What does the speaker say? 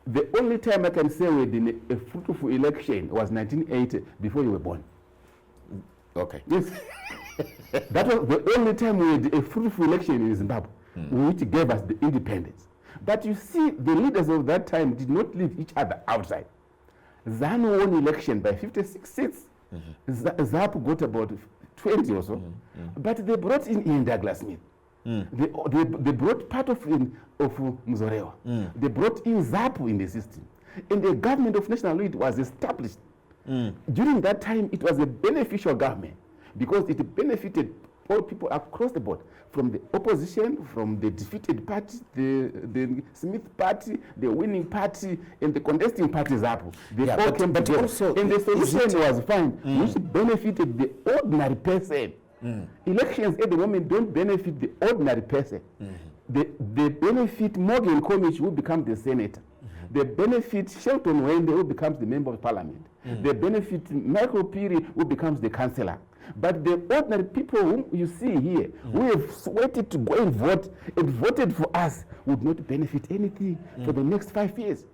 The only time I can say we did a fruitful election was 1980, before you were born. Okay. Yes. That was the only time we had a fruitful election in Zimbabwe, which gave us the independence. But you see, the leaders of that time did not leave each other outside. ZANU won election by 56 seats. ZAP got about 20 or so. But they brought in Ian Douglas Smith. They brought part of Mzorewa. They brought in ZAP in the system. And the government of national unity was established. During that time, it was a beneficial government because it benefited all people across the board, from the opposition, from the defeated party, the Smith party, the winning party, and the contesting party ZAP. They all came together. And the solution was found, which benefited the ordinary person. Elections at the moment don't benefit the ordinary person. They benefit Morgen Komichi, who becomes the senator. They benefit Shelton Wende, who becomes the member of parliament. They benefit Michael Piri, who becomes the councillor. But the ordinary people whom you see here, who have sweated to go and vote and voted for us, would not benefit anything for the next 5 years.